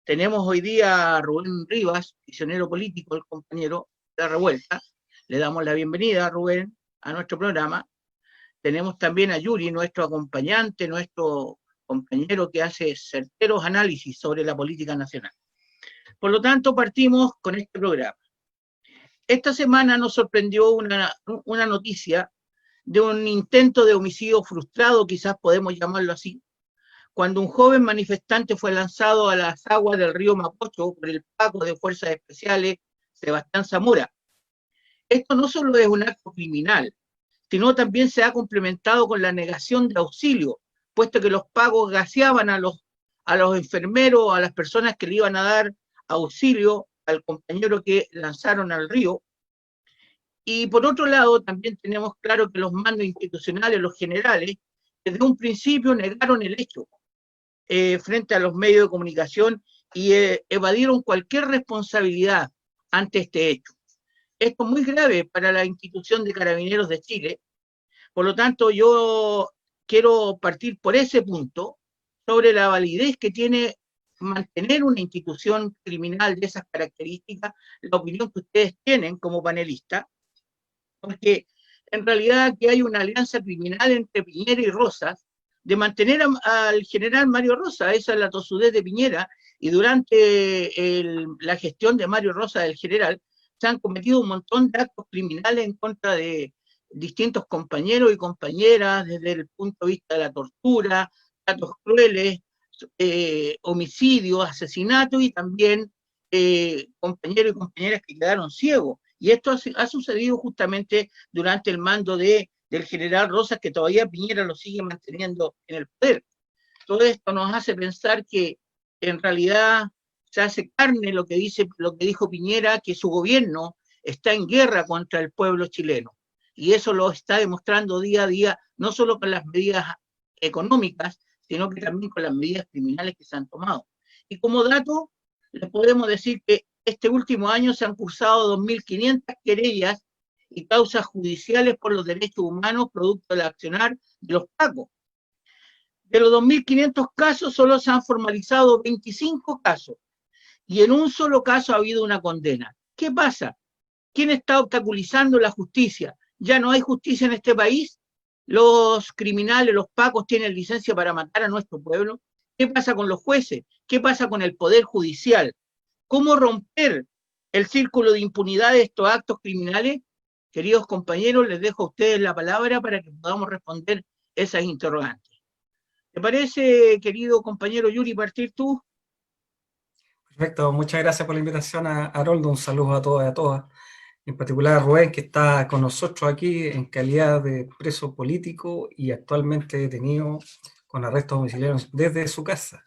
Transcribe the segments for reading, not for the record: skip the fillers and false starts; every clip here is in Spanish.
Tenemos hoy día a Rubén Rivas, prisionero político, el compañero de la revuelta. Le damos la bienvenida, Rubén, a nuestro programa. Tenemos también a Yuri, nuestro acompañante, nuestro compañero que hace certeros análisis sobre la política nacional. Por lo tanto, partimos con este programa. Esta semana nos sorprendió una noticia de un intento de homicidio frustrado, quizás podemos llamarlo así, cuando un joven manifestante fue lanzado a las aguas del río Mapocho por el Paco de Fuerzas Especiales Sebastián Zamora. Esto no solo es un acto criminal, sino también se ha complementado con la negación de auxilio, puesto que los pagos gaseaban a los enfermeros, a las personas que le iban a dar auxilio al compañero que lanzaron al río. Y por otro lado, también tenemos claro que los mandos institucionales, los generales, desde un principio negaron el hecho frente a los medios de comunicación y evadieron cualquier responsabilidad ante este hecho. Esto es muy grave para la institución de Carabineros de Chile. Por lo tanto, yo quiero partir por ese punto sobre la validez que tiene mantener una institución criminal de esas características, la opinión que ustedes tienen como panelistas, porque en realidad aquí hay una alianza criminal entre Piñera y Rosas de mantener al general Mario Rosas. Esa es la tosudez de Piñera, y durante la gestión de Mario Rosas, el general, se han cometido un montón de actos criminales en contra de distintos compañeros y compañeras, desde el punto de vista de la tortura, tratos crueles, homicidios, asesinatos, y también compañeros y compañeras que quedaron ciegos. Y esto ha sucedido justamente durante el mando del general Rosas, que todavía Piñera lo sigue manteniendo en el poder. Todo esto nos hace pensar que en realidad se hace carne lo que dijo Piñera, que su gobierno está en guerra contra el pueblo chileno. Y eso lo está demostrando día a día, no solo con las medidas económicas, sino que también con las medidas criminales que se han tomado. Y como dato, les podemos decir que este último año se han cursado 2.500 querellas y causas judiciales por los derechos humanos producto del accionar de los pacos. De los 2.500 casos, solo se han formalizado 25 casos, y en un solo caso ha habido una condena. ¿Qué pasa? ¿Quién está obstaculizando la justicia? ¿Ya no hay justicia en este país? ¿Los criminales, los pacos, tienen licencia para matar a nuestro pueblo? ¿Qué pasa con los jueces? ¿Qué pasa con el poder judicial? ¿Cómo romper el círculo de impunidad de estos actos criminales? Queridos compañeros, les dejo a ustedes la palabra para que podamos responder esas interrogantes. ¿Te parece, querido compañero Yuri, partir tú? Perfecto, muchas gracias por la invitación a Haroldo, un saludo a todos y a todas, en particular a Rubén, que está con nosotros aquí en calidad de preso político y actualmente detenido con arrestos domiciliarios desde su casa.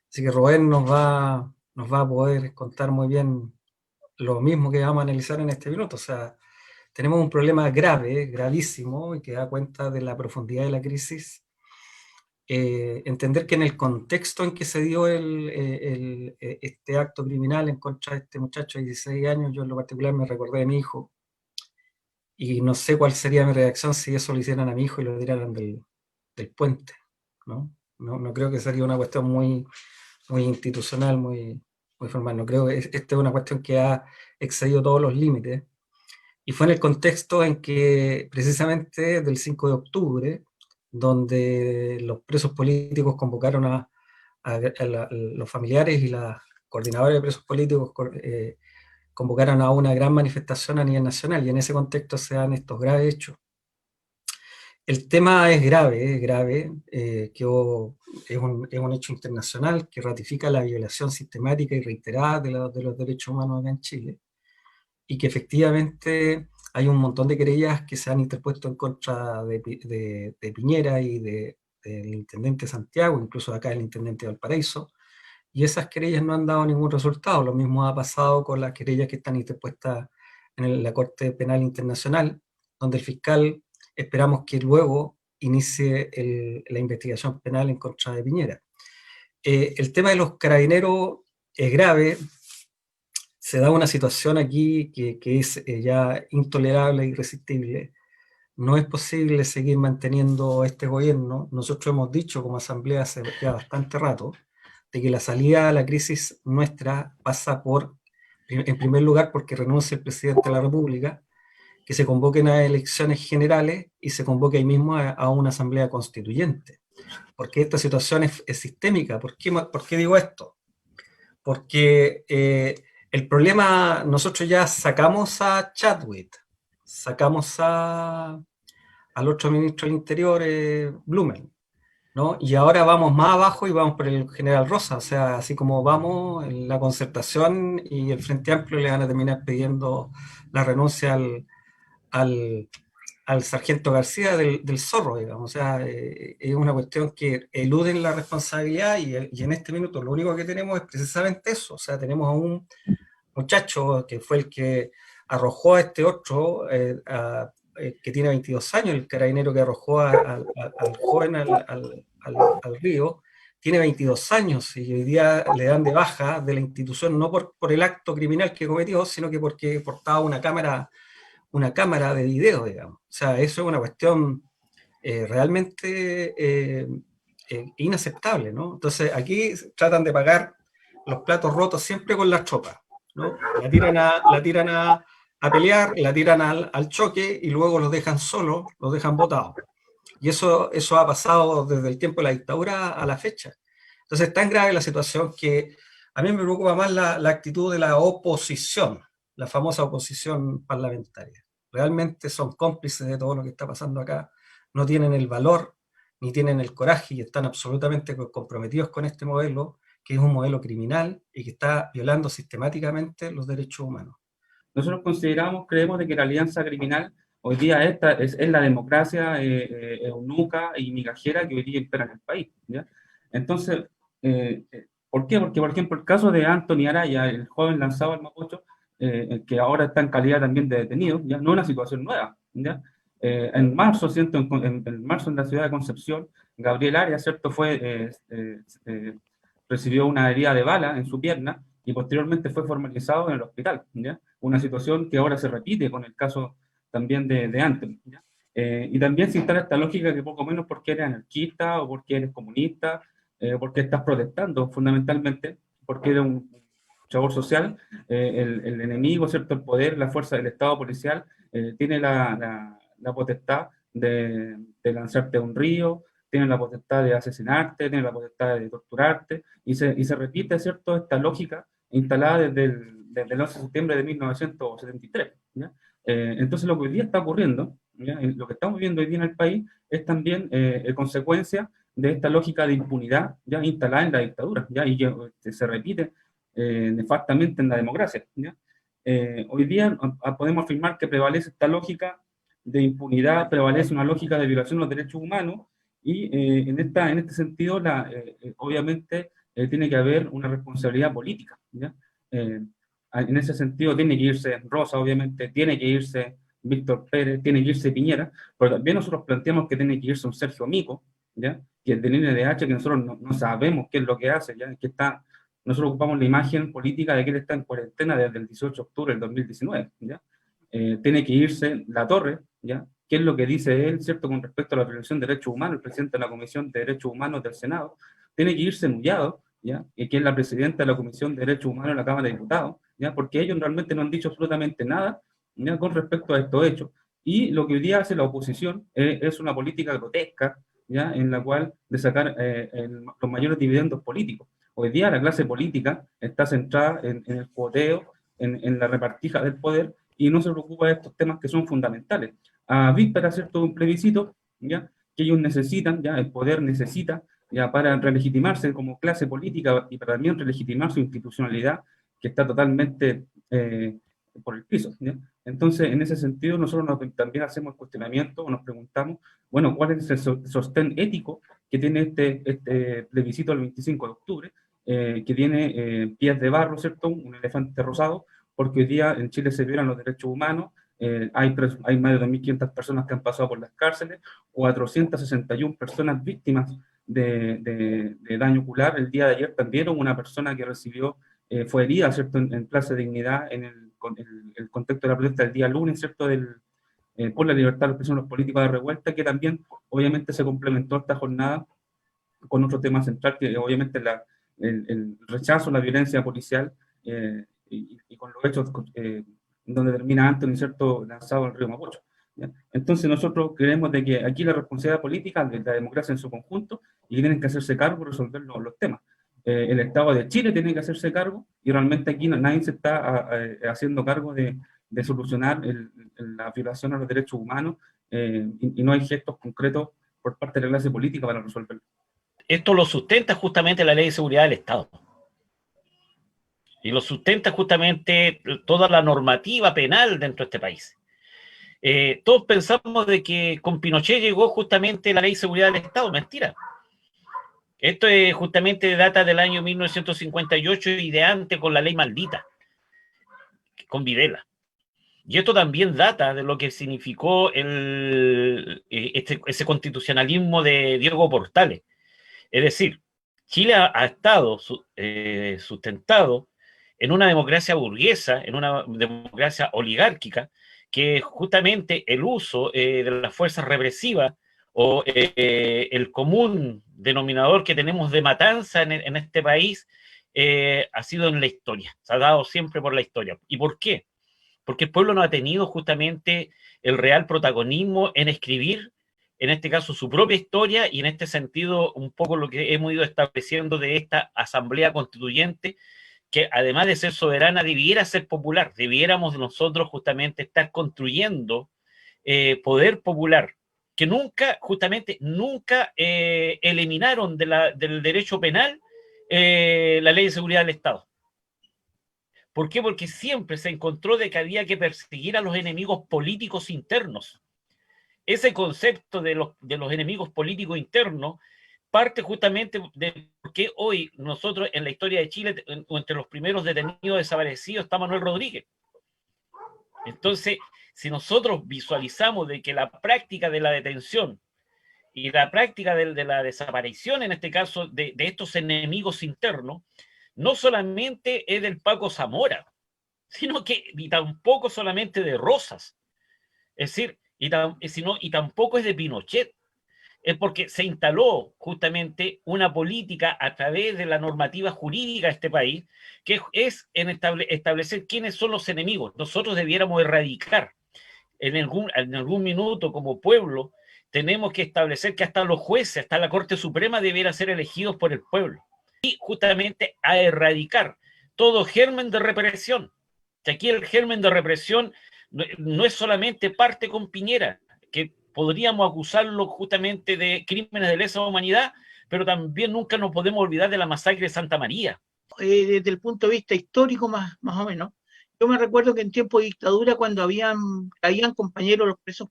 Así que Rubén nos va a poder contar muy bien lo mismo que vamos a analizar en este minuto. O sea, tenemos un problema grave, gravísimo, y que da cuenta de la profundidad de la crisis. Entender que en el contexto en que se dio este acto criminal en contra de este muchacho de 16 años, yo en lo particular me recordé de mi hijo, y no sé cuál sería mi reacción si eso lo hicieran a mi hijo y lo tiraran del puente, ¿no? No creo que sería una cuestión muy institucional, muy formal. No creo que esta es una cuestión que ha excedido todos los límites. Y fue en el contexto en que, precisamente del 5 de octubre, donde los presos políticos convocaron a los familiares y las coordinadoras de presos políticos convocaron a una gran manifestación a nivel nacional, y en ese contexto se dan estos graves hechos. El tema es grave, es un hecho internacional que ratifica la violación sistemática y reiterada de los derechos humanos acá en Chile, y que efectivamente hay un montón de querellas que se han interpuesto en contra de Piñera y del intendente Santiago, incluso acá el intendente de Valparaíso, y esas querellas no han dado ningún resultado. Lo mismo ha pasado con las querellas que están interpuestas en la Corte Penal Internacional, donde el fiscal esperamos que luego inicie la investigación penal en contra de Piñera. El tema de los carabineros es grave. Se da una situación aquí que es ya intolerable e irresistible. No es posible seguir manteniendo este gobierno. Nosotros hemos dicho como asamblea hace ya bastante rato de que la salida a la crisis nuestra pasa por, en primer lugar, porque renuncie el presidente de la República, que se convoquen a elecciones generales y se convoque ahí mismo a una asamblea constituyente. Porque esta situación es sistémica. ¿Por qué digo esto? Porque el problema, nosotros ya sacamos a Chadwick, sacamos al otro ministro del Interior, Blumen, ¿no? Y ahora vamos más abajo y vamos por el general Rosa, o sea, así como vamos, en la Concertación y el Frente Amplio le van a terminar pidiendo la renuncia al, al sargento García del Zorro, digamos. O sea, es una cuestión que eluden la responsabilidad y en este minuto lo único que tenemos es precisamente eso. O sea, tenemos a un muchacho que fue el que arrojó a este otro, que tiene 22 años, el carabinero que arrojó al joven al río, tiene 22 años y hoy día le dan de baja de la institución no por el acto criminal que cometió, sino que porque portaba una cámara de video, digamos. O sea, eso es una cuestión realmente inaceptable, ¿no? Entonces, aquí tratan de pagar los platos rotos siempre con las tropas, ¿no? La tiran a pelear, la tiran al choque y luego los dejan solos, los dejan botados. Y eso ha pasado desde el tiempo de la dictadura a la fecha. Entonces, es tan grave la situación que a mí me preocupa más la actitud de la oposición, la famosa oposición parlamentaria. Realmente son cómplices de todo lo que está pasando acá, no tienen el valor ni tienen el coraje y están absolutamente comprometidos con este modelo, que es un modelo criminal y que está violando sistemáticamente los derechos humanos. Nosotros consideramos, creemos de que la alianza criminal hoy día esta es la democracia eunuca y migajera que hoy día impera en el país, ¿ya? Entonces, ¿por qué? Porque, por ejemplo, el caso de Anthony Araya, el joven lanzado al Mapocho, que ahora está en calidad también de detenido, ya no es una situación nueva, ¿ya? En marzo, ¿cierto? En marzo en la ciudad de Concepción, Gabriel Arias, ¿cierto? Recibió una herida de bala en su pierna y posteriormente fue formalizado en el hospital, ¿ya? Una situación que ahora se repite con el caso también de Anthony, ¿ya? Y también se instala esta lógica que poco menos porque eres anarquista o porque eres comunista, porque estás protestando fundamentalmente, porque eres un chabor social, el enemigo, ¿cierto? El poder, la fuerza del Estado policial tiene la potestad de lanzarte a un río, tiene la potestad de asesinarte, tiene la potestad de torturarte, y se repite, ¿cierto?, esta lógica instalada desde el 11 de septiembre de 1973, ¿ya? Entonces lo que hoy día está ocurriendo, ¿ya? Lo que estamos viendo hoy día en el país es también consecuencia de esta lógica de impunidad ya instalada en la dictadura, ¿ya? Y que se repite nefastamente en la democracia, ¿ya? Hoy día podemos afirmar que prevalece esta lógica de impunidad, prevalece una lógica de violación de los derechos humanos, y en este sentido, obviamente, tiene que haber una responsabilidad política, ¿ya? En ese sentido, tiene que irse Rosa, obviamente, tiene que irse Víctor Pérez, tiene que irse Piñera, pero también nosotros planteamos que tiene que irse un Sergio Mico, ¿ya? Que es del NDH, que nosotros no sabemos qué es lo que hace, ¿ya? Nosotros ocupamos la imagen política de que él está en cuarentena desde el 18 de octubre del 2019, ¿ya? Tiene que irse La Torre, ¿ya? ¿Qué es lo que dice él, cierto, con respecto a la violación de derechos humanos? El presidente de la Comisión de Derechos Humanos del Senado. Tiene que irse Nullado, ¿ya? Que es la presidenta de la Comisión de Derechos Humanos de la Cámara de Diputados, ¿ya? Porque ellos realmente no han dicho absolutamente nada, ¿ya?, con respecto a estos hechos. Y lo que hoy día hace la oposición es una política grotesca, ¿ya?, en la cual de sacar los mayores dividendos políticos. Hoy día la clase política está centrada en el cuoteo, en la repartija del poder, y no se preocupa de estos temas que son fundamentales. A vísperas, ¿cierto?, de un plebiscito, ¿ya?, que ellos necesitan, ya el poder necesita, ya para relegitimarse como clase política y para también relegitimar su institucionalidad, que está totalmente por el piso, ¿ya? Entonces, en ese sentido, nosotros también hacemos el cuestionamiento, o nos preguntamos, bueno, ¿cuál es el sostén ético que tiene este plebiscito del 25 de octubre, que tiene pies de barro, ¿cierto?, un elefante rosado, porque hoy día en Chile se violan los derechos humanos, hay más de 2.500 personas que han pasado por las cárceles, 461 personas víctimas de daño ocular. El día de ayer también hubo una persona que fue herida, ¿cierto?, en Plaza de Dignidad, en el contexto de la protesta del día lunes, ¿cierto?, por la libertad de los presos políticos de revuelta, que también obviamente se complementó esta jornada con otro tema central, que obviamente el rechazo a la violencia policial y con los hechos donde termina Anthony, ¿cierto?, lanzado al río Mapocho. ¿Ya? Entonces nosotros creemos de que aquí la responsabilidad política de la democracia en su conjunto y que tienen que hacerse cargo de resolver los temas. El Estado de Chile tiene que hacerse cargo y realmente aquí nadie se está haciendo cargo de solucionar la violación a los derechos humanos y no hay gestos concretos por parte de la clase política para resolverlo. Esto lo sustenta justamente la Ley de Seguridad del Estado. Y lo sustenta justamente toda la normativa penal dentro de este país. Todos pensamos de que con Pinochet llegó justamente la Ley de Seguridad del Estado. Mentira. Esto es justamente data del año 1958 y de antes con la ley maldita, con Videla. Y esto también data de lo que significó ese constitucionalismo de Diego Portales. Es decir, Chile ha estado sustentado en una democracia burguesa, en una democracia oligárquica, que justamente el uso de las fuerzas represivas o el común denominador que tenemos de matanza en este país ha sido en la historia, se ha dado siempre por la historia. ¿Y por qué? Porque el pueblo no ha tenido justamente el real protagonismo en escribir, en este caso, su propia historia, y en este sentido, un poco lo que hemos ido estableciendo de esta asamblea constituyente, que además de ser soberana, debiera ser popular, debiéramos nosotros justamente estar construyendo poder popular, que nunca, justamente, nunca eliminaron del derecho penal la Ley de Seguridad del Estado. ¿Por qué? Porque siempre se encontró de que había que perseguir a los enemigos políticos internos. Ese concepto de los enemigos políticos internos parte justamente de por qué hoy nosotros en la historia de Chile, entre los primeros detenidos desaparecidos, está Manuel Rodríguez. Entonces, si nosotros visualizamos de que la práctica de la detención y la práctica de la desaparición, en este caso, de estos enemigos internos, no solamente es del Paco Zamora, sino que ni tampoco solamente de Rosas, es decir, y tampoco es de Pinochet, es porque se instaló justamente una política a través de la normativa jurídica de este país, que es en establecer quiénes son los enemigos. Nosotros debiéramos erradicar en algún minuto como pueblo, tenemos que establecer que hasta los jueces, hasta la Corte Suprema debieran ser elegidos por el pueblo. Y justamente a erradicar todo germen de represión. Que aquí el germen de represión no es solamente parte con Piñera, que podríamos acusarlo justamente de crímenes de lesa humanidad, pero también nunca nos podemos olvidar de la masacre de Santa María. Desde el punto de vista histórico, más o menos, yo me recuerdo que en tiempo de dictadura, cuando caían compañeros los presos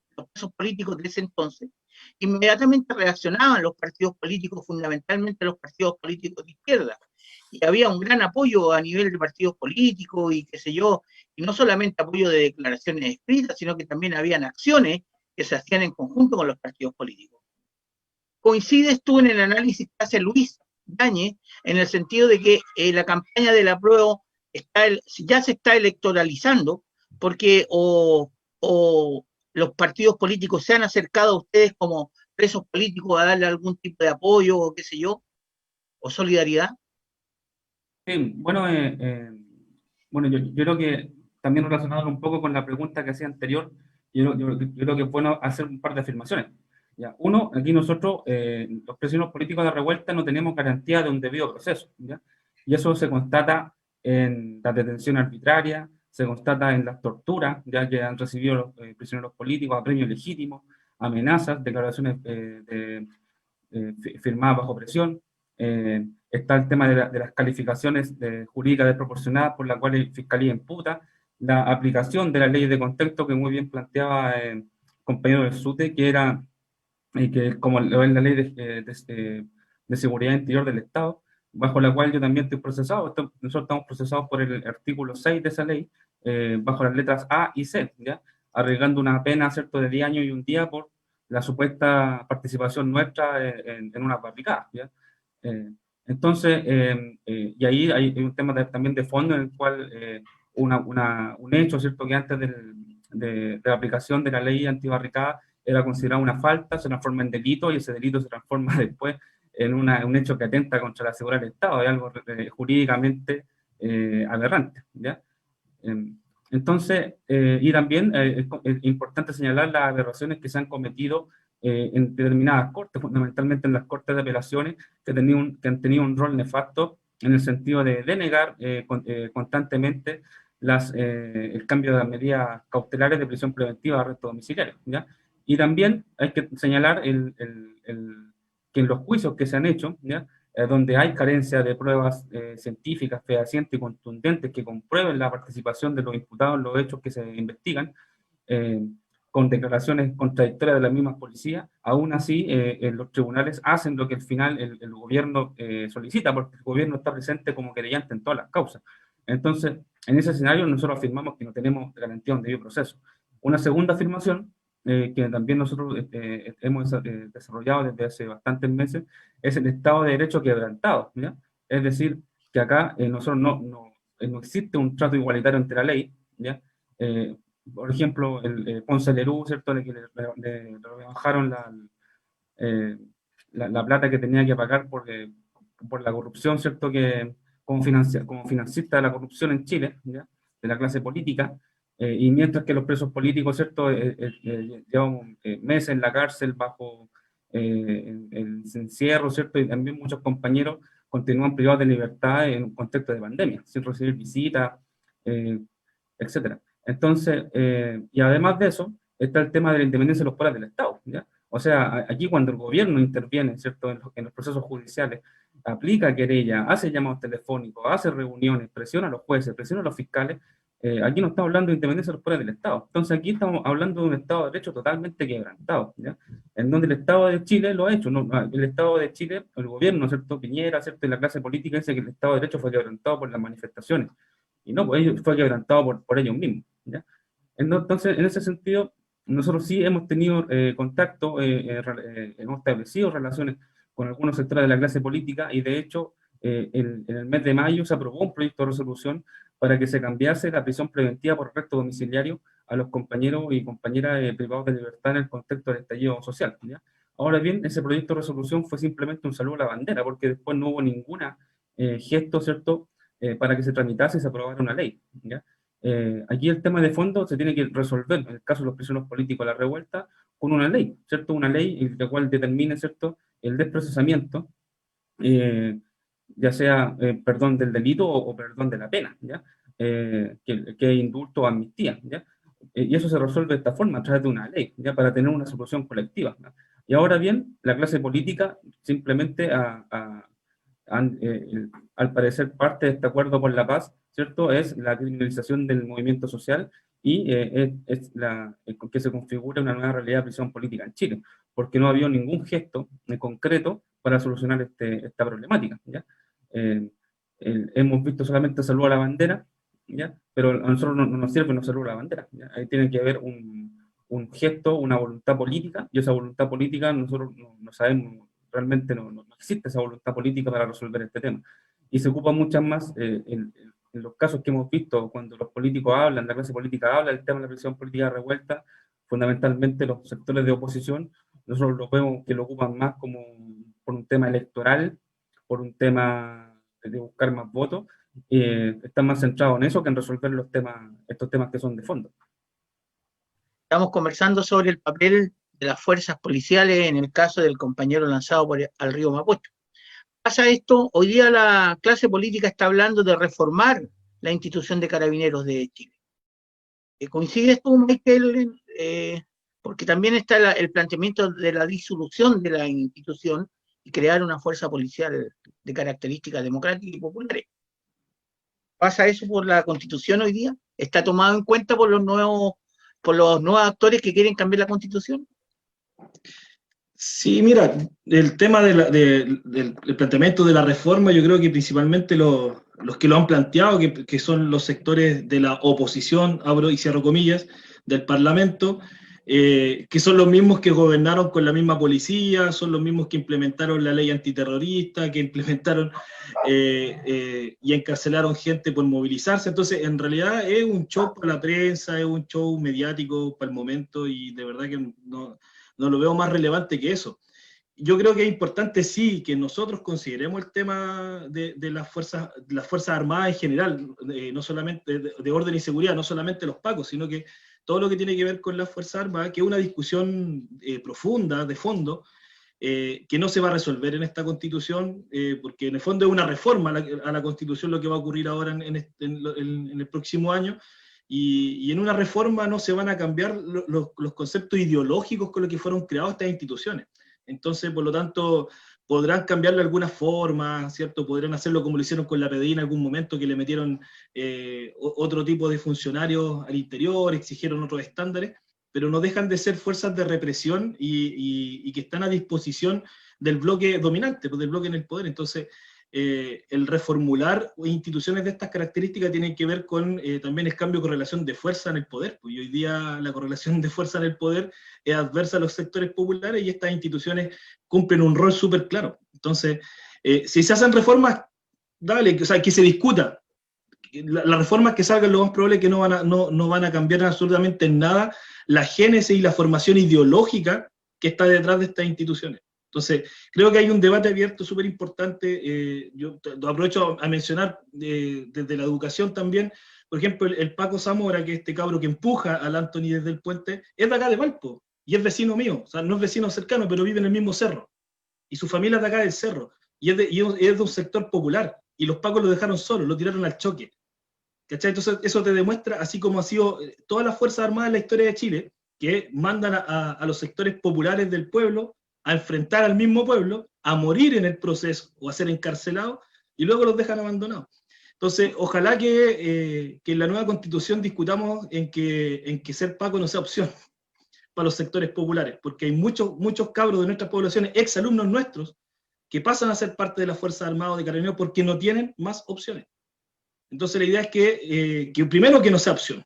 políticos de ese entonces, inmediatamente reaccionaban los partidos políticos, fundamentalmente los partidos políticos de izquierda, y había un gran apoyo a nivel de partidos políticos y qué sé yo, y no solamente apoyo de declaraciones escritas, sino que también habían acciones que se hacían en conjunto con los partidos políticos. ¿Coincides tú en el análisis que hace Luis Dañez en el sentido de que la campaña del apruebo ya se está electoralizando porque o los partidos políticos se han acercado a ustedes como presos políticos a darle algún tipo de apoyo o qué sé yo, o solidaridad? Sí, bueno, yo creo que también relacionado un poco con la pregunta que hacía anterior, yo creo que es bueno hacer un par de afirmaciones. ¿Ya? Uno, aquí nosotros, los presos políticos de revuelta, no tenemos garantía de un debido proceso, ¿ya? Y eso se constata en la detención arbitraria, se constata en las torturas, ya que han recibido los prisioneros políticos a premios legítimos, amenazas, declaraciones firmadas bajo presión. Está el tema de las calificaciones jurídicas desproporcionadas por la cual la Fiscalía imputa, la aplicación de la ley de contexto que muy bien planteaba el compañero del SUTE, que era que como lo es la ley de seguridad interior del Estado, bajo la cual yo también estoy procesado. Nosotros estamos procesados por el artículo 6 de esa ley, bajo las letras A y C, ¿ya? Arriesgando una pena, ¿cierto?, de 10 años y un día por la supuesta participación nuestra en una barricada, ¿ya? Entonces, y ahí hay un tema también de fondo en el cual un hecho, ¿cierto?, que antes de la aplicación de la ley antibarricada era considerado una falta, se transforma en delito y ese delito se transforma después en un hecho que atenta contra la seguridad del Estado, es algo jurídicamente aberrante, ¿ya? Entonces, y también es importante señalar las aberraciones que se han cometido en determinadas cortes, fundamentalmente en las cortes de apelaciones, que han tenido un rol nefasto en el sentido de denegar constantemente el cambio de las medidas cautelares de prisión preventiva a arresto domiciliario, ¿ya? Y también hay que señalar que en los juicios que se han hecho, ¿ya? Donde hay carencia de pruebas científicas, fehacientes y contundentes que comprueben la participación de los imputados en los hechos que se investigan, con declaraciones contradictorias de las mismas policías, aún así los tribunales hacen lo que al final el gobierno solicita, porque el gobierno está presente como querellante en todas las causas. Entonces, en ese escenario nosotros afirmamos que no tenemos garantía de un debido proceso. Una segunda afirmación, que también nosotros hemos desarrollado desde hace bastantes meses, es el Estado de Derecho quebrantado, ¿ya? Es decir, que acá nosotros no existe un trato igualitario entre la ley, ¿ya? Por ejemplo, el Ponce Lerú, ¿cierto?, le rebajaron la plata que tenía que pagar por la corrupción, ¿cierto?, que como financista de la corrupción en Chile, ¿ya?, de la clase política, y mientras que los presos políticos, ¿cierto?, llevan meses en la cárcel bajo el encierro, ¿cierto?, y también muchos compañeros continúan privados de libertad en un contexto de pandemia, sin recibir visitas, etcétera. Entonces, y además de eso, está el tema de la independencia de los poderes del Estado, ¿ya? O sea, aquí cuando el gobierno interviene, ¿cierto?, en los procesos judiciales, aplica querella, hace llamados telefónicos, hace reuniones, presiona a los jueces, presiona a los fiscales, aquí no estamos hablando de independencia de los poderes del Estado. Entonces aquí estamos hablando de un Estado de Derecho totalmente quebrantado, ¿ya? En donde el Estado de Chile lo ha hecho, ¿no? El Estado de Chile, el gobierno, ¿cierto?, Piñera, ¿cierto?, y la clase política dice que el Estado de Derecho fue quebrantado por las manifestaciones, y no, pues fue quebrantado por ellos mismos, ¿ya? Entonces, en ese sentido, nosotros sí hemos tenido contacto, hemos establecido relaciones con algunos sectores de la clase política, y de hecho, en el mes de mayo se aprobó un proyecto de resolución para que se cambiase la prisión preventiva por arresto domiciliario a los compañeros y compañeras privados de libertad en el contexto del estallido social, ¿ya? Ahora bien, ese proyecto de resolución fue simplemente un saludo a la bandera, porque después no hubo ninguna gesto, ¿cierto?, para que se tramitase y se aprobara una ley, ¿ya? Aquí el tema de fondo se tiene que resolver, en el caso de los prisioneros políticos, la revuelta, con una ley, ¿cierto? Una ley la cual determine, ¿cierto?, el desprocesamiento, ya sea perdón del delito o perdón de la pena, ¿ya? Que indulto o amnistía, ¿ya? Y eso se resuelve de esta forma, a través de una ley, ¿ya?, para tener una solución colectiva, ¿no? Y ahora bien, la clase política simplemente al parecer parte de este acuerdo por la paz, ¿cierto?, es la criminalización del movimiento social y que se configura una nueva realidad de prisión política en Chile, porque no ha habido ningún gesto concreto para solucionar esta problemática, ¿ya? Hemos visto solamente salud a la bandera, ¿ya?, pero a nosotros no nos sirve no salud a la bandera, ¿ya? Ahí tiene que haber un gesto, una voluntad política, y esa voluntad política nosotros no sabemos, realmente no existe esa voluntad política para resolver este tema. Y se ocupa muchas más, en los casos que hemos visto, cuando los políticos hablan, la clase política habla del tema de la prisión política de revuelta, fundamentalmente los sectores de oposición, nosotros lo vemos que lo ocupan más como por un tema electoral, por un tema de buscar más votos, están más centrados en eso que en resolver estos temas que son de fondo. Estamos conversando sobre el papel de las fuerzas policiales en el caso del compañero lanzado al río Mapocho. Pasa esto, hoy día la clase política está hablando de reformar la institución de Carabineros de Chile. ¿Coincides tú, Michael? Porque también está el planteamiento de la disolución de la institución y crear una fuerza policial de características democráticas y populares. ¿Pasa eso por la Constitución hoy día? ¿Está tomado en cuenta por los nuevos actores que quieren cambiar la Constitución? Sí, mira, el tema del planteamiento de la reforma, yo creo que principalmente los que lo han planteado, que son los sectores de la oposición, abro y cierro comillas, del Parlamento, que son los mismos que gobernaron con la misma policía, son los mismos que implementaron la ley antiterrorista, que implementaron y encarcelaron gente por movilizarse. Entonces, en realidad es un show para la prensa, es un show mediático para el momento, y de verdad que no lo veo más relevante que eso. yo creo que es importante, sí, que nosotros consideremos el tema de las fuerzas armadas en general, no solamente de orden y seguridad, no solamente los pacos, sino que todo lo que tiene que ver con las fuerzas armadas, que es una discusión profunda, de fondo, que no se va a resolver en esta Constitución, porque en el fondo es una reforma a la Constitución lo que va a ocurrir ahora en el próximo año, y en una reforma no se van a cambiar los conceptos ideológicos con los que fueron creadas estas instituciones. Entonces, por lo tanto, podrán cambiarle alguna forma, ¿cierto? Podrán hacerlo como lo hicieron con la PDI en algún momento, que le metieron otro tipo de funcionarios al interior, exigieron otros estándares, pero no dejan de ser fuerzas de represión y que están a disposición del bloque dominante, pues, del bloque en el poder. Entonces, el reformular instituciones de estas características tiene que ver con también el cambio de correlación de fuerza en el poder, pues, y hoy día la correlación de fuerza en el poder es adversa a los sectores populares, y estas instituciones cumplen un rol súper claro. Entonces, si se hacen reformas, dale, o sea, que se discuta. Las reformas que salgan, lo más probable es que no van a cambiar absolutamente en nada la génesis y la formación ideológica que está detrás de estas instituciones. Entonces, creo que hay un debate abierto súper importante. Yo aprovecho a mencionar desde la educación también, por ejemplo, el Paco Zamora, que es este cabro que empuja al Anthony desde el puente, es de acá de Valpo, y es vecino mío, o sea, no es vecino cercano, pero vive en el mismo cerro, y su familia es de acá del cerro, y es de un sector popular, y los Pacos lo dejaron solo, lo tiraron al choque. ¿Cachai? Entonces, eso te demuestra, así como ha sido todas las Fuerzas Armadas en la historia de Chile, que mandan a los sectores populares del pueblo a enfrentar al mismo pueblo, a morir en el proceso o a ser encarcelados, y luego los dejan abandonados. Entonces, ojalá que en la nueva Constitución discutamos en que ser Paco no sea opción para los sectores populares, porque hay muchos cabros de nuestras poblaciones, exalumnos nuestros, que pasan a ser parte de las Fuerzas Armadas de Carabineros porque no tienen más opciones. Entonces la idea es que primero que no sea opción.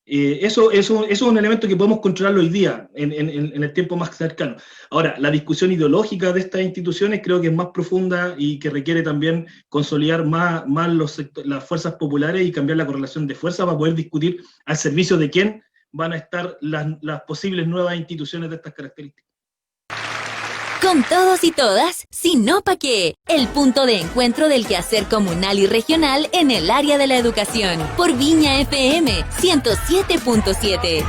Eso es un elemento que podemos controlar hoy día, en el tiempo más cercano. Ahora, la discusión ideológica de estas instituciones creo que es más profunda y que requiere también consolidar más las fuerzas populares y cambiar la correlación de fuerza para poder discutir al servicio de quién van a estar las posibles nuevas instituciones de estas características. Con todos y todas, si no pa' qué, el punto de encuentro del quehacer comunal y regional en el área de la educación, por Viña FM 107.7.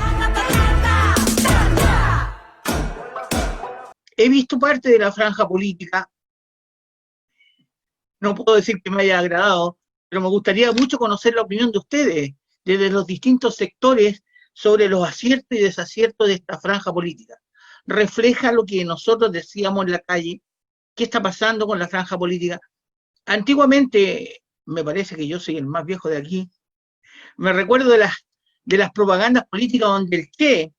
He visto parte de la franja política, no puedo decir que me haya agradado, pero me gustaría mucho conocer la opinión de ustedes, desde los distintos sectores, sobre los aciertos y desaciertos de esta franja política. Refleja lo que nosotros decíamos en la calle, qué está pasando con la franja política. Antiguamente, me parece que yo soy el más viejo de aquí, me recuerdo de las propagandas políticas donde el Che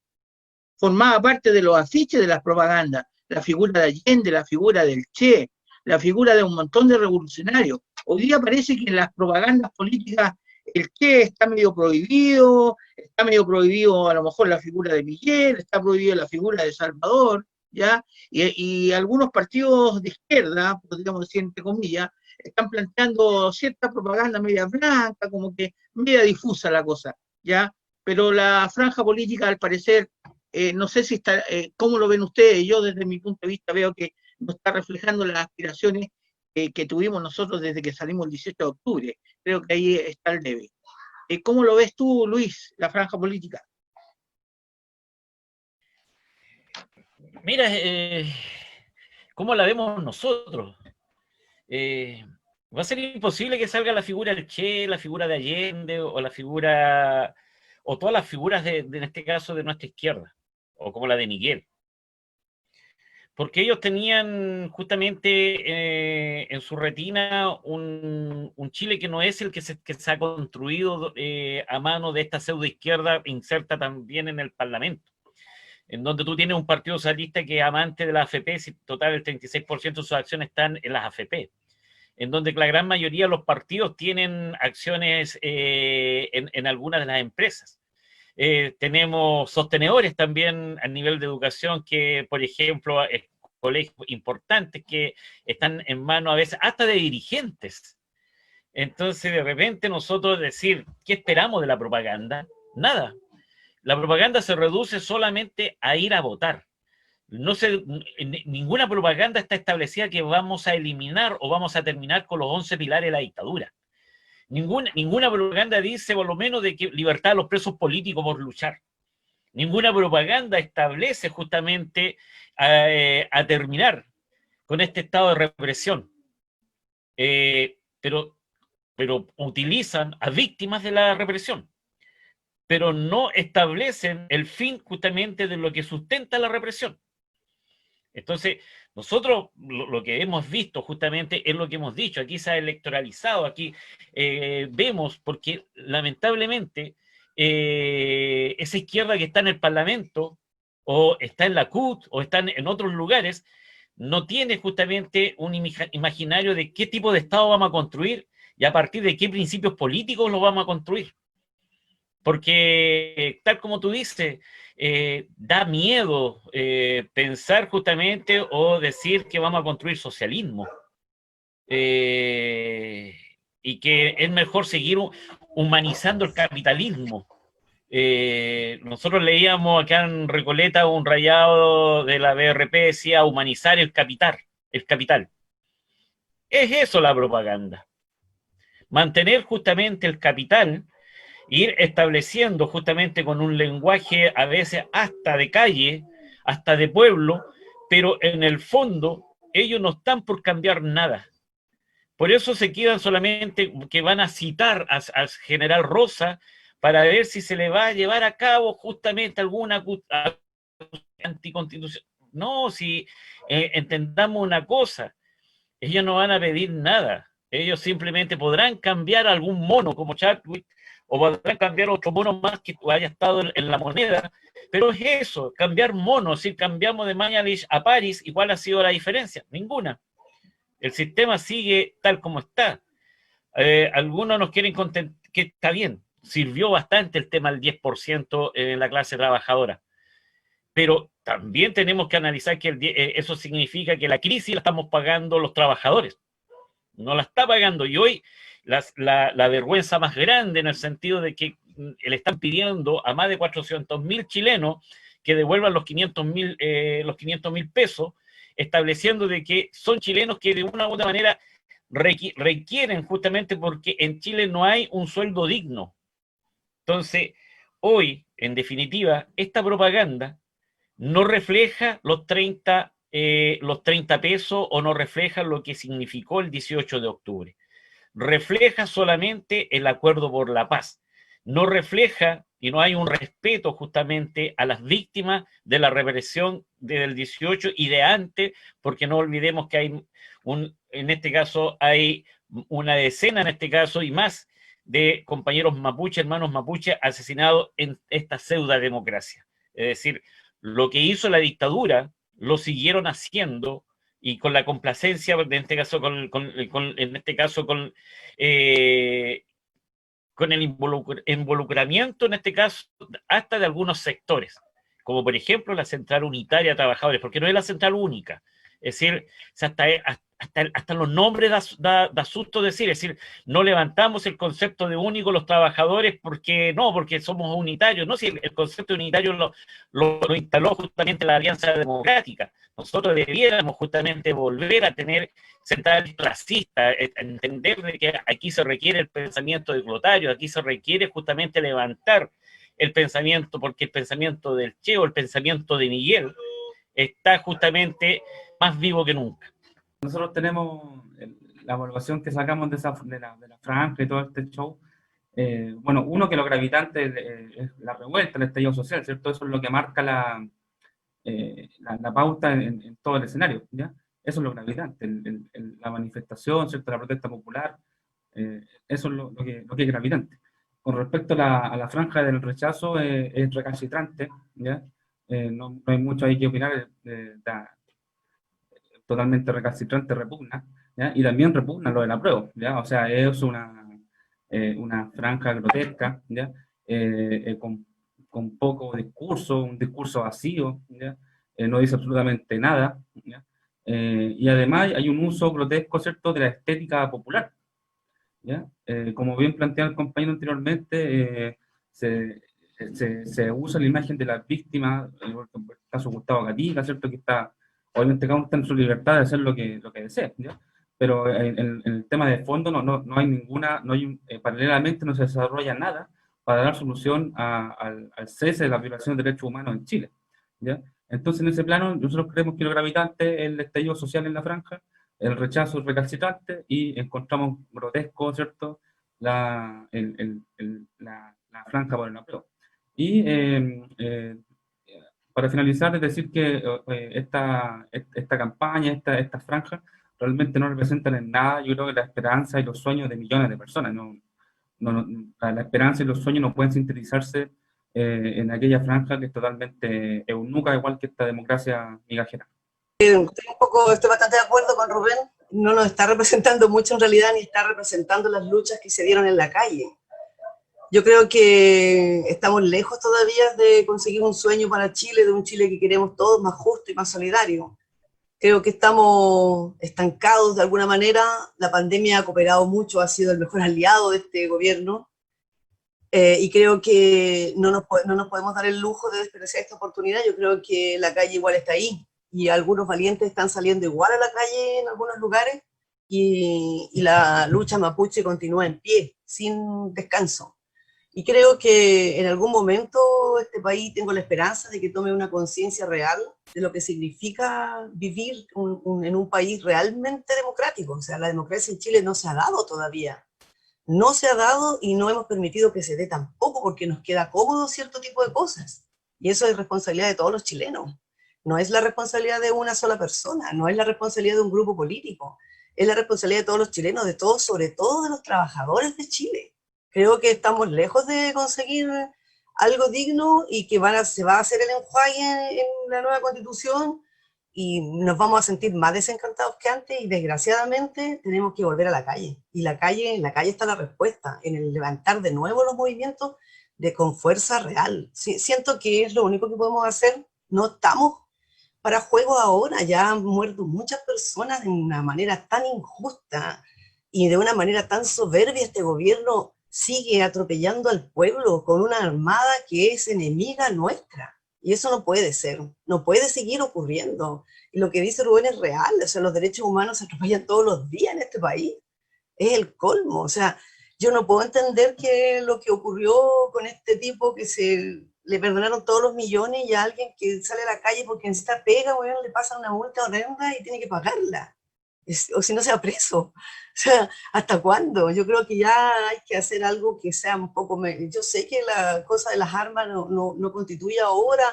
formaba parte de los afiches de las propagandas, la figura de Allende, la figura del Che, la figura de un montón de revolucionarios. Hoy día parece que en las propagandas políticas el Che está medio prohibido a lo mejor la figura de Miguel, está prohibida la figura de Salvador, ¿ya? Y algunos partidos de izquierda, podríamos decir entre comillas, están planteando cierta propaganda media blanca, como que media difusa la cosa, ¿ya? Pero la franja política, al parecer, no sé si está, ¿cómo lo ven ustedes? Yo desde mi punto de vista veo que no está reflejando las aspiraciones que tuvimos nosotros desde que salimos el 18 de octubre. Creo que ahí está el debe. ¿Cómo lo ves tú, Luis, la franja política? Mira, ¿cómo la vemos nosotros? Va a ser imposible que salga la figura del Che, la figura de Allende, o la figura, o todas las figuras en este caso de nuestra izquierda, o como la de Miguel. Porque ellos tenían justamente en su retina un Chile que no es el que se ha construido a mano de esta pseudo izquierda inserta también en el Parlamento, en donde tú tienes un partido socialista que es amante de la AFP, si total el 36% de sus acciones están en las AFP, en donde la gran mayoría de los partidos tienen acciones en algunas de las empresas. Tenemos sostenedores también a nivel de educación que, por ejemplo, colegios importantes que están en manos a veces hasta de dirigentes. Entonces, de repente nosotros decir, ¿qué esperamos de la propaganda? Nada. La propaganda se reduce solamente a ir a votar. ninguna propaganda está establecida que vamos a eliminar o vamos a terminar con los 11 pilares de la dictadura. Ninguna propaganda dice, por lo menos, de que libertad a los presos políticos por luchar. Ninguna propaganda establece justamente a terminar con este estado de represión. Pero utilizan a víctimas de la represión, pero no establecen el fin justamente de lo que sustenta la represión. Entonces, nosotros lo que hemos visto justamente es lo que hemos dicho, aquí se ha electoralizado, aquí vemos, porque lamentablemente esa izquierda que está en el Parlamento, o está en la CUT, o está en otros lugares, no tiene justamente un imaginario de qué tipo de Estado vamos a construir y a partir de qué principios políticos lo vamos a construir. Porque, tal como tú dices, da miedo pensar justamente o decir que vamos a construir socialismo. Y que es mejor seguir humanizando el capitalismo. Nosotros leíamos acá en Recoleta un rayado de la BRP, decía humanizar el capital. Es eso la propaganda. Mantener justamente el capital, ir estableciendo justamente con un lenguaje a veces hasta de calle, hasta de pueblo, pero en el fondo ellos no están por cambiar nada. Por eso se quedan solamente que van a citar al general Rosa para ver si se le va a llevar a cabo justamente alguna anticonstitución. No, si entendamos una cosa, ellos no van a pedir nada. Ellos simplemente podrán cambiar algún mono como Chadwick, o podrán cambiar otro mono más que haya estado en la moneda, pero es eso, cambiar monos. Si cambiamos de Mañalich a París, ¿igual ha sido la diferencia? Ninguna. El sistema sigue tal como está. Algunos nos quieren contentar, que está bien, sirvió bastante el tema del 10% en la clase trabajadora, pero también tenemos que analizar que eso significa que la crisis la estamos pagando los trabajadores, no la está pagando, y hoy la vergüenza más grande en el sentido de que le están pidiendo a más de 400.000 chilenos que devuelvan los 500.000 pesos, estableciendo de que son chilenos que de una u otra manera requieren, justamente porque en Chile no hay un sueldo digno. Entonces, hoy, en definitiva, esta propaganda no refleja los 30 pesos o no refleja lo que significó el 18 de octubre. Refleja solamente el acuerdo por la paz. No refleja y no hay un respeto justamente a las víctimas de la represión del 18 y de antes, porque no olvidemos que hay en este caso hay una decena en este caso y más de compañeros mapuche, hermanos mapuche asesinados en esta pseudo democracia. Es decir, lo que hizo la dictadura lo siguieron haciendo, y con la complacencia, en este caso con el involucramiento, en este caso, hasta de algunos sectores, como por ejemplo la Central Unitaria de Trabajadores, porque no es la central única. Es decir, hasta los nombres da susto decir, es decir, no levantamos el concepto de único los trabajadores porque somos unitarios, no, si el concepto unitario lo instaló justamente la Alianza Democrática. Nosotros debiéramos justamente volver a tener centrales clasistas, entender de que aquí se requiere el pensamiento de Clotario, aquí se requiere justamente levantar el pensamiento, porque el pensamiento del Che o el pensamiento de Miguel está justamente más vivo que nunca. Nosotros tenemos la evaluación que sacamos de la franja y todo este show. Bueno, uno, que lo gravitante es la revuelta, el estallido social, ¿cierto? Eso es lo que marca la pauta en todo el escenario, ¿ya? Eso es lo gravitante, la manifestación, ¿cierto? La protesta popular, eso es lo que es gravitante. Con respecto a la franja del rechazo, es recalcitrante, ¿ya? No hay mucho ahí que opinar, totalmente recalcitrante, repugna, ¿ya? Y también repugna lo del apruebo, ¿ya? O sea, es una franja grotesca, ¿ya? Con poco discurso, un discurso vacío, ¿ya? No dice absolutamente nada, ¿ya? Y además hay un uso grotesco, ¿cierto?, de la estética popular, ¿ya? Como bien planteaba el compañero anteriormente, se usa la imagen de las víctimas, en el caso de Gustavo Gatica, ¿cierto? Que está, obviamente cada uno está en su libertad de hacer lo que desea, ¿ya? Pero en el tema de fondo no hay ninguna, paralelamente no se desarrolla nada para dar solución al cese de la violación de derechos humanos en Chile, ¿ya? Entonces, en ese plano, nosotros creemos que lo gravitante es el estallido social en la franja, el rechazo recalcitrante, y encontramos grotesco, ¿cierto?, la franja por el apruebo. Y para finalizar, es decir que esta campaña, esta franja, realmente no representan en nada, yo creo, que la esperanza y los sueños de millones de personas. La esperanza y los sueños no pueden sintetizarse en aquella franja que es totalmente eunuca, igual que esta democracia migajera. Estoy bastante de acuerdo con Rubén, no nos está representando mucho en realidad, ni está representando las luchas que se dieron en la calle. Yo creo que estamos lejos todavía de conseguir un sueño para Chile, de un Chile que queremos todos, más justo y más solidario. Creo que estamos estancados de alguna manera, la pandemia ha cooperado mucho, ha sido el mejor aliado de este gobierno, y creo que no nos podemos dar el lujo de desperdiciar esta oportunidad. Yo creo que la calle igual está ahí, y algunos valientes están saliendo igual a la calle en algunos lugares, y la lucha mapuche continúa en pie, sin descanso. Y creo que en algún momento este país, tengo la esperanza de que tome una conciencia real de lo que significa vivir en un país realmente democrático. O sea, la democracia en Chile no se ha dado todavía. No se ha dado, y no hemos permitido que se dé tampoco, porque nos queda cómodo cierto tipo de cosas. Y eso es responsabilidad de todos los chilenos. No es la responsabilidad de una sola persona, no es la responsabilidad de un grupo político. Es la responsabilidad de todos los chilenos, de todos, sobre todo de los trabajadores de Chile. Creo que estamos lejos de conseguir algo digno, y que se va a hacer el enjuague en la nueva constitución, y nos vamos a sentir más desencantados que antes, y desgraciadamente tenemos que volver a la calle. Y en la calle está la respuesta, en el levantar de nuevo los movimientos con fuerza real. Siento que es lo único que podemos hacer. No estamos para juego ahora, ya han muerto muchas personas de una manera tan injusta y de una manera tan soberbia. Este gobierno sigue atropellando al pueblo con una armada que es enemiga nuestra. Y eso no puede ser, no puede seguir ocurriendo. Y lo que dice Rubén es real, o sea, los derechos humanos se atropellan todos los días en este país. Es el colmo, o sea, yo no puedo entender que lo que ocurrió con este tipo, que le perdonaron todos los millones, y a alguien que sale a la calle porque necesita pega, bueno, le pasan una multa horrenda y tiene que pagarla. O si no, sea preso. O sea, ¿hasta cuándo? Yo creo que ya hay que hacer algo que sea un poco... Yo sé que la cosa de las armas no constituye ahora,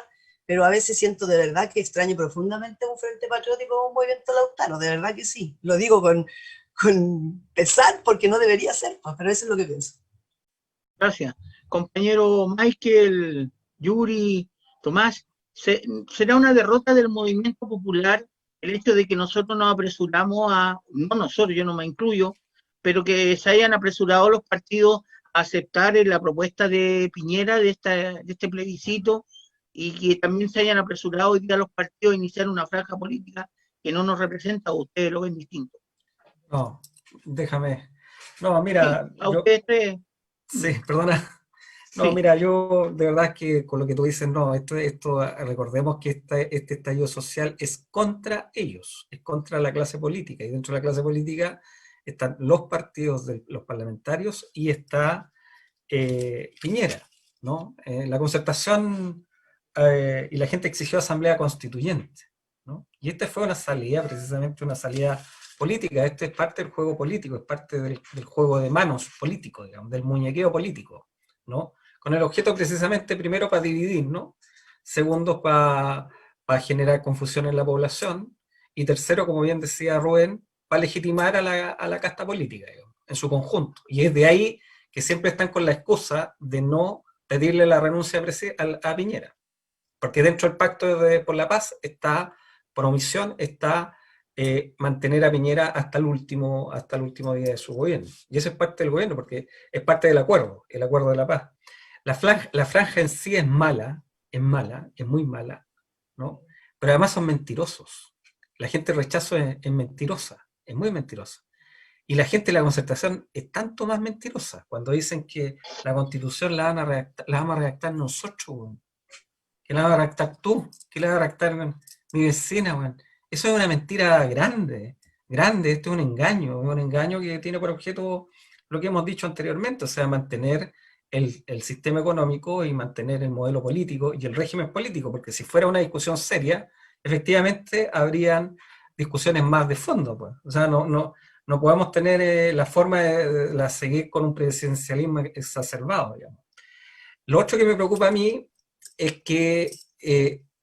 pero a veces siento de verdad que extraño profundamente un frente patriótico o un movimiento lautaro, de verdad que sí. Lo digo con pesar, porque no debería ser, pero eso es lo que pienso. Gracias. Compañero Michael, Yuri, Tomás, ¿será una derrota del movimiento popular el hecho de que nosotros nos apresuramos no nosotros, yo no me incluyo, pero que se hayan apresurado los partidos a aceptar la propuesta de Piñera de este plebiscito, y que también se hayan apresurado hoy día los partidos a iniciar una franja política que no nos representa? ¿O ustedes lo ven distinto? No, déjame. No, mira. Sí, a ustedes tres. Sí, perdona. No, Sí. mira, yo de verdad que con lo que tú dices, no, esto recordemos que este estallido social es contra ellos, es contra la clase política, y dentro de la clase política están los partidos de los parlamentarios, y está Piñera, ¿no? La Concertación y la gente exigió asamblea constituyente, ¿no? Y esta fue una salida, precisamente una salida política. Este es parte del juego político, es parte del juego de manos político, digamos, del muñequeo político, ¿no? Con el objeto precisamente, primero, para dividir, ¿no? Segundo, para generar confusión en la población, y tercero, como bien decía Rubén, para legitimar a la casta política, digamos, en su conjunto. Y es de ahí que siempre están con la excusa de no pedirle la renuncia a Piñera, porque dentro del Pacto por la Paz está, por omisión, está mantener a Piñera hasta el último día de su gobierno. Y eso es parte del gobierno, porque es parte del acuerdo, el acuerdo de la paz. La franja en sí es mala, es muy mala, ¿no? Pero además son mentirosos. La gente rechazo es mentirosa, es muy mentirosa. Y la gente de la Concertación es tanto más mentirosa cuando dicen que la Constitución la vamos a redactar nosotros, weón. Que la va a redactar tú, que la va a redactar mi vecina, weón. Eso es una mentira grande, grande, esto es un engaño que tiene por objeto lo que hemos dicho anteriormente, o sea, mantener el sistema económico y mantener el modelo político y el régimen político, porque si fuera una discusión seria, efectivamente habrían discusiones más de fondo, pues. O sea, no podemos tener la forma de seguir con un presidencialismo exacerbado, digamos. Lo otro que me preocupa a mí es que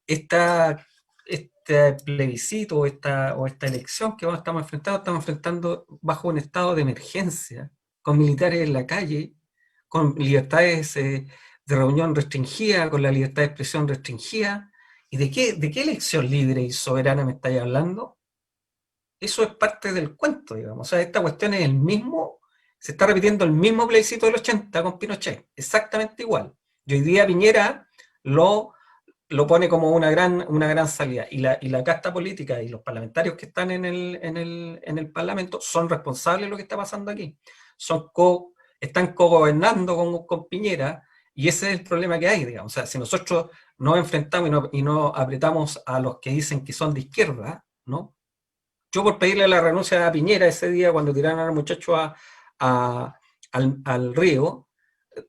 este plebiscito o esta elección que estamos enfrentando bajo un estado de emergencia, con militares en la calle, con libertades de reunión restringida, con la libertad de expresión restringida. ¿Y de qué elección libre y soberana me estáis hablando? Eso es parte del cuento, digamos. O sea, esta cuestión es se está repitiendo el mismo plebiscito del 80 con Pinochet, exactamente igual. Y hoy día Piñera lo pone como una gran salida. Y la casta política y los parlamentarios que están en el Parlamento son responsables de lo que está pasando aquí. Están co-gobernando con Piñera, y ese es el problema que hay, digamos. O sea, si nosotros nos enfrentamos y no apretamos a los que dicen que son de izquierda, ¿no? Yo por pedirle la renuncia a Piñera ese día cuando tiraron al muchacho al río,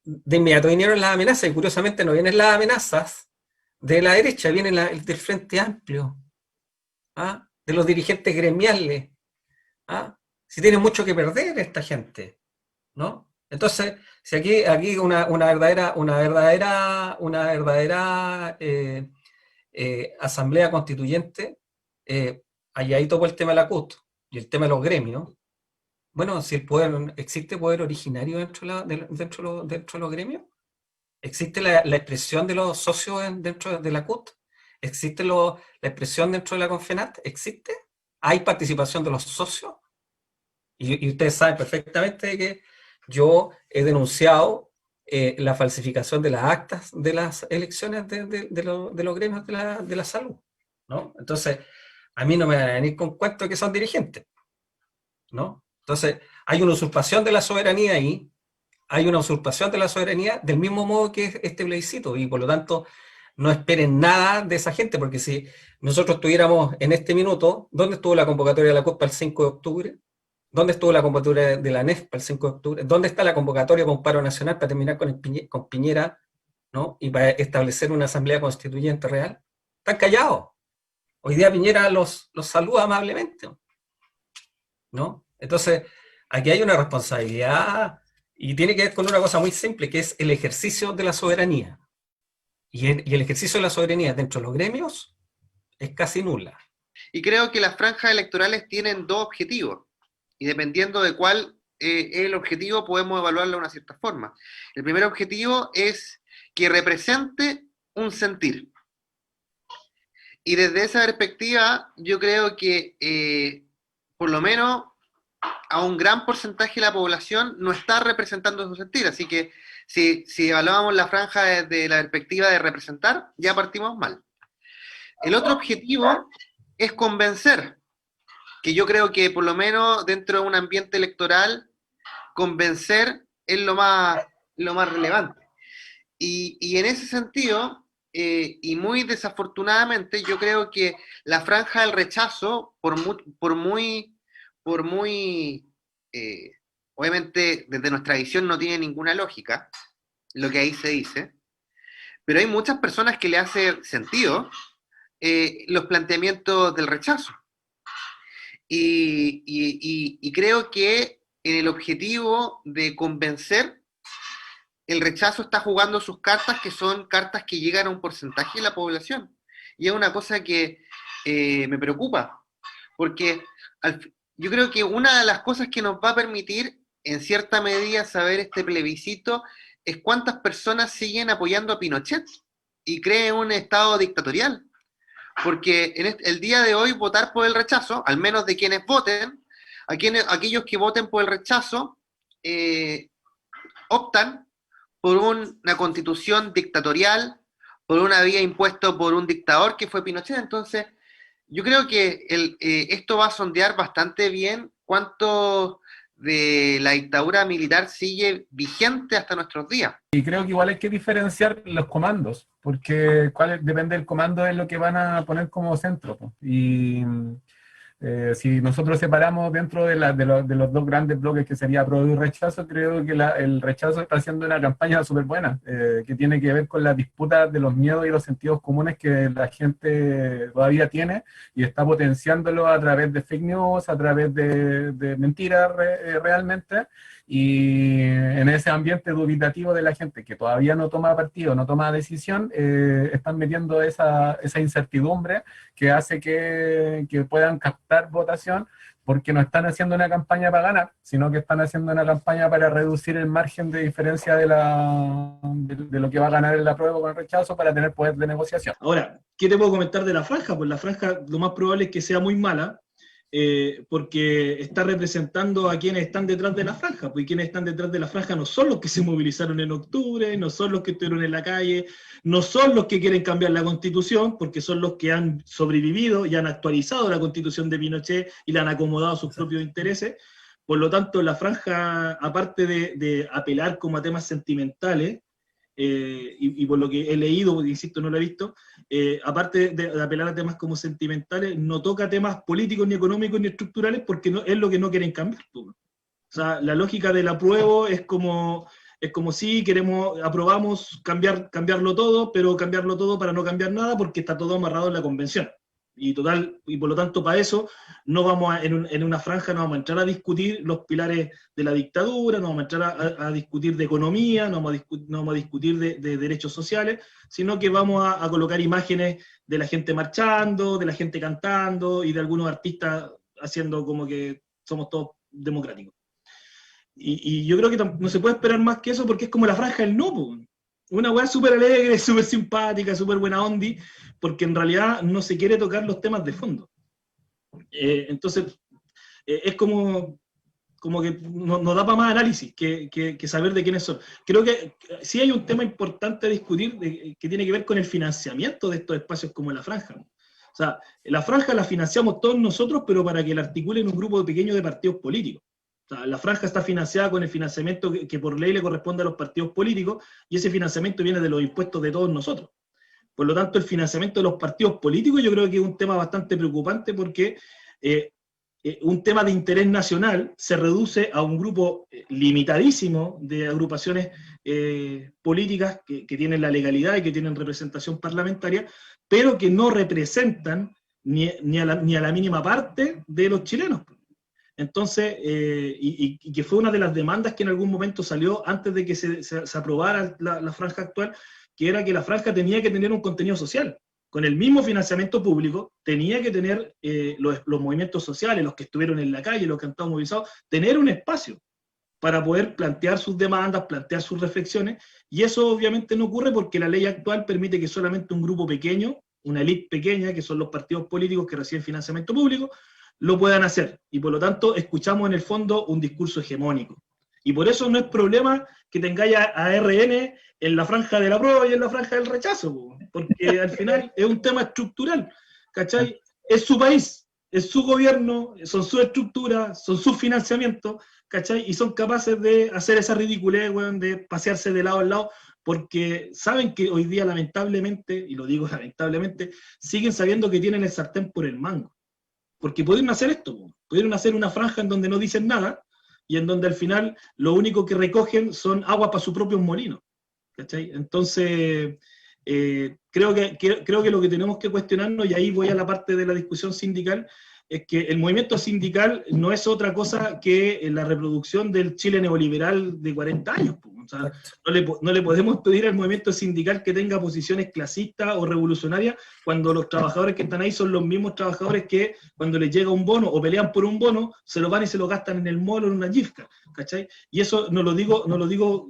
de inmediato vinieron las amenazas, y curiosamente no vienen las amenazas de la derecha, vienen del Frente Amplio, ¿ah? De los dirigentes gremiales, ¿ah? Si tienen mucho que perder esta gente, ¿no? Entonces, si aquí una verdadera asamblea constituyente, ahí tocó el tema de la CUT y el tema de los gremios. Bueno, si existe poder originario dentro de los gremios, existe la expresión de los socios dentro de la CUT, existe la expresión dentro de la CONFENAT, existe, hay participación de los socios, y ustedes saben perfectamente que yo he denunciado la falsificación de las actas de las elecciones de los gremios de la salud, ¿no? Entonces, a mí no me van a venir con cuentos que son dirigentes, ¿no? Entonces, hay una usurpación de la soberanía ahí, hay una usurpación de la soberanía del mismo modo que este plebiscito, y por lo tanto, no esperen nada de esa gente, porque si nosotros estuviéramos en este minuto, ¿dónde estuvo la convocatoria de la CUT para el 5 de octubre? ¿Dónde estuvo la convocatoria de la ANEF para el 5 de octubre? ¿Dónde está la convocatoria para un paro nacional para terminar con Piñera, ¿no? Y para establecer una asamblea constituyente real? Están callados. Hoy día Piñera los saluda amablemente, ¿no? Entonces, aquí hay una responsabilidad, y tiene que ver con una cosa muy simple, que es el ejercicio de la soberanía. Y el ejercicio de la soberanía dentro de los gremios es casi nula. Y creo que las franjas electorales tienen dos objetivos, y dependiendo de cuál es el objetivo, podemos evaluarlo de una cierta forma. El primer objetivo es que represente un sentir. Y desde esa perspectiva, yo creo que por lo menos a un gran porcentaje de la población no está representando su sentir. Así que si evaluamos la franja desde la perspectiva de representar, ya partimos mal. El otro objetivo es convencer, que yo creo que por lo menos dentro de un ambiente electoral, convencer es lo más relevante. Y en ese sentido, y muy desafortunadamente, yo creo que la franja del rechazo, obviamente desde nuestra visión no tiene ninguna lógica lo que ahí se dice, pero hay muchas personas que le hace sentido los planteamientos del rechazo. Y creo que en el objetivo de convencer, el rechazo está jugando sus cartas, que son cartas que llegan a un porcentaje de la población. Y es una cosa que me preocupa, porque yo creo que una de las cosas que nos va a permitir, en cierta medida, saber este plebiscito, es cuántas personas siguen apoyando a Pinochet y creen un estado dictatorial. Porque el día de hoy votar por el rechazo, al menos de quienes voten, aquellos que voten por el rechazo, optan por una constitución dictatorial, por una vía impuesta por un dictador que fue Pinochet. Entonces, yo creo que esto va a sondear bastante bien cuántos de la dictadura militar sigue vigente hasta nuestros días. Y creo que igual hay que diferenciar los comandos, porque depende del comando es lo que van a poner como centro, po. Y si nosotros separamos dentro de los dos grandes bloques que sería apruebo y rechazo, creo que el rechazo está haciendo una campaña súper buena, que tiene que ver con la disputa de los miedos y los sentidos comunes que la gente todavía tiene y está potenciándolo a través de fake news, a través de mentiras realmente, y en ese ambiente dubitativo de la gente que todavía no toma partido, no toma decisión, están metiendo esa incertidumbre que hace que puedan captar votación, porque no están haciendo una campaña para ganar, sino que están haciendo una campaña para reducir el margen de diferencia de lo que va a ganar el apruebo con el rechazo para tener poder de negociación. Ahora, ¿qué te puedo comentar de la franja? Pues la franja lo más probable es que sea muy mala, porque está representando a quienes están detrás de la franja, pues quienes están detrás de la franja no son los que se movilizaron en octubre, no son los que estuvieron en la calle, no son los que quieren cambiar la Constitución, porque son los que han sobrevivido y han actualizado la Constitución de Pinochet y la han acomodado a sus propios intereses. Por lo tanto, la franja, aparte de apelar como a temas sentimentales, y por lo que he leído, porque insisto, no lo he visto, aparte de apelar a temas como sentimentales, no toca temas políticos, ni económicos, ni estructurales, porque es lo que no quieren cambiar. O sea, la lógica del apruebo es como si aprobamos cambiarlo todo, pero cambiarlo todo para no cambiar nada, porque está todo amarrado en la convención. Y por lo tanto, para eso, no vamos en una franja no vamos a entrar a discutir los pilares de la dictadura, no vamos a entrar a discutir de economía, no vamos a discutir de derechos sociales, sino que vamos a colocar imágenes de la gente marchando, de la gente cantando, y de algunos artistas haciendo como que somos todos democráticos. Y yo creo que no se puede esperar más que eso, porque es como la franja del no, po. Una weá súper alegre, súper simpática, súper buena ondi, porque en realidad no se quiere tocar los temas de fondo. Entonces, es como que no da para más análisis que saber de quiénes son. Creo que sí hay un tema importante a discutir que tiene que ver con el financiamiento de estos espacios como la franja. O sea, la franja la financiamos todos nosotros, pero para que la articulen un grupo pequeño de partidos políticos. O sea, la franja está financiada con el financiamiento que por ley le corresponde a los partidos políticos, y ese financiamiento viene de los impuestos de todos nosotros. Por lo tanto, el financiamiento de los partidos políticos yo creo que es un tema bastante preocupante, porque un tema de interés nacional se reduce a un grupo limitadísimo de agrupaciones políticas que tienen la legalidad y que tienen representación parlamentaria, pero que no representan ni a la mínima parte de los chilenos. Entonces, y que fue una de las demandas que en algún momento salió antes de que se aprobara la franja actual, que era que la franja tenía que tener un contenido social. Con el mismo financiamiento público, tenía que tener los movimientos sociales, los que estuvieron en la calle, los que han estado movilizados, tener un espacio para poder plantear sus demandas, plantear sus reflexiones, y eso obviamente no ocurre porque la ley actual permite que solamente un grupo pequeño, una élite pequeña, que son los partidos políticos que reciben financiamiento público, lo puedan hacer, y por lo tanto escuchamos en el fondo un discurso hegemónico. Y por eso no es problema que tengáis a RN en la franja del apruebo y en la franja del rechazo, porque al final es un tema estructural, ¿cachai? Es su país, es su gobierno, son sus estructuras, son sus financiamientos, ¿cachai? Y son capaces de hacer esa ridiculez, weón, de pasearse de lado a lado, porque saben que hoy día lamentablemente, y lo digo lamentablemente, siguen sabiendo que tienen el sartén por el mango. Porque pudieron hacer esto, pudieron hacer una franja en donde no dicen nada, y en donde al final lo único que recogen son aguas para sus propios molinos, ¿cachai? Entonces, creo que lo que tenemos que cuestionarnos, y ahí voy a la parte de la discusión sindical, es que el movimiento sindical no es otra cosa que la reproducción del Chile neoliberal de 40 años. O sea, no le podemos pedir al movimiento sindical que tenga posiciones clasistas o revolucionarias cuando los trabajadores que están ahí son los mismos trabajadores que cuando les llega un bono o pelean por un bono, se lo van y se lo gastan en el mall o en una gifca, ¿cachai? Y eso no lo digo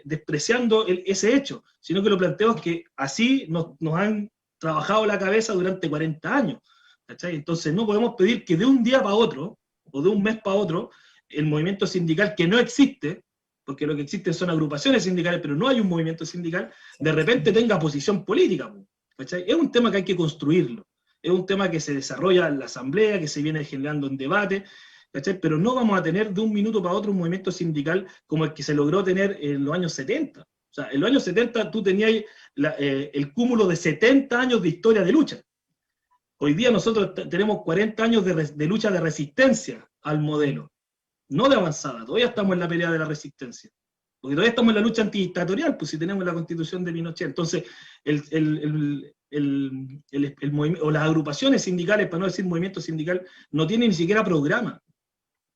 despreciando ese hecho, sino que lo planteo es que así nos han trabajado la cabeza durante 40 años. ¿Cachai? Entonces no podemos pedir que de un día para otro, o de un mes para otro, el movimiento sindical que no existe, porque lo que existen son agrupaciones sindicales, pero no hay un movimiento sindical, de repente tenga posición política. ¿Cachai? Es un tema que hay que construirlo, es un tema que se desarrolla en la asamblea, que se viene generando en debate, ¿cachai? Pero no vamos a tener de un minuto para otro un movimiento sindical como el que se logró tener en los años 70. O sea, en los años 70 tú tenías el cúmulo de 70 años de historia de lucha. Hoy día nosotros tenemos 40 años de lucha de resistencia al modelo, no de avanzada. Todavía estamos en la pelea de la resistencia, porque todavía estamos en la lucha antidictatorial, pues si tenemos la constitución de Pinochet. Entonces, o las agrupaciones sindicales, para no decir movimiento sindical, no tienen ni siquiera programa.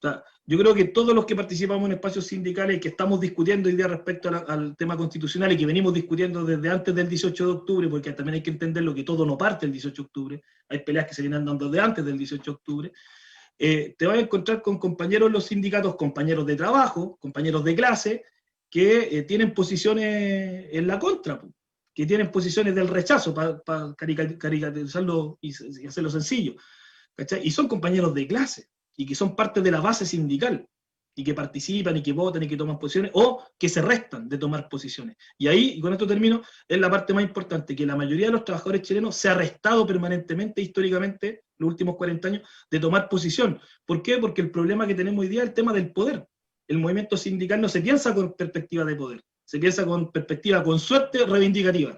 O sea, yo creo que todos los que participamos en espacios sindicales, que estamos discutiendo hoy día respecto al tema constitucional y que venimos discutiendo desde antes del 18 de octubre, porque también hay que entenderlo que todo no parte el 18 de octubre, hay peleas que se vienen dando desde antes del 18 de octubre, te vas a encontrar con compañeros en los sindicatos, compañeros de trabajo, compañeros de clase, que tienen posiciones en la contra, que tienen posiciones del rechazo, para caricaturizarlo y hacerlo sencillo, ¿cachai? Y son compañeros de clase, y que son parte de la base sindical, y que participan, y que votan, y que toman posiciones, o que se restan de tomar posiciones. Y ahí, y con esto termino, es la parte más importante, que la mayoría de los trabajadores chilenos se ha restado permanentemente, históricamente, los últimos 40 años, de tomar posición. ¿Por qué? Porque el problema que tenemos hoy día es el tema del poder. El movimiento sindical no se piensa con perspectiva de poder, se piensa con perspectiva, con suerte reivindicativa,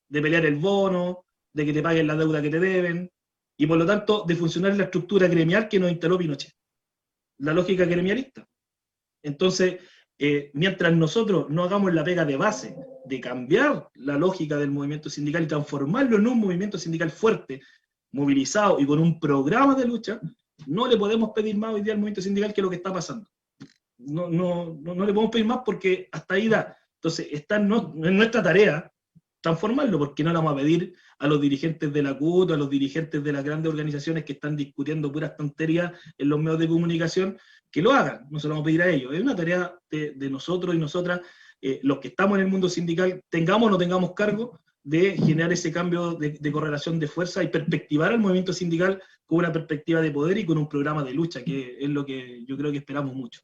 de pelear el bono, de que te paguen la deuda que te deben, y por lo tanto de funcionar en la estructura gremial que nos instaló Pinochet, la lógica gremialista. Entonces, mientras nosotros no hagamos la pega de base de cambiar la lógica del movimiento sindical y transformarlo en un movimiento sindical fuerte, movilizado y con un programa de lucha, no le podemos pedir más hoy día al movimiento sindical que lo que está pasando. No le podemos pedir más porque hasta ahí da. Entonces, está en nuestra tarea transformarlo, porque no le vamos a pedir a los dirigentes de la CUT, a los dirigentes de las grandes organizaciones que están discutiendo puras tonterías en los medios de comunicación, que lo hagan, no se lo vamos a pedir a ellos. Es una tarea de nosotros y nosotras, los que estamos en el mundo sindical, tengamos o no tengamos cargo, de generar ese cambio de correlación de fuerza y perspectivar al movimiento sindical con una perspectiva de poder y con un programa de lucha, que es lo que yo creo que esperamos mucho.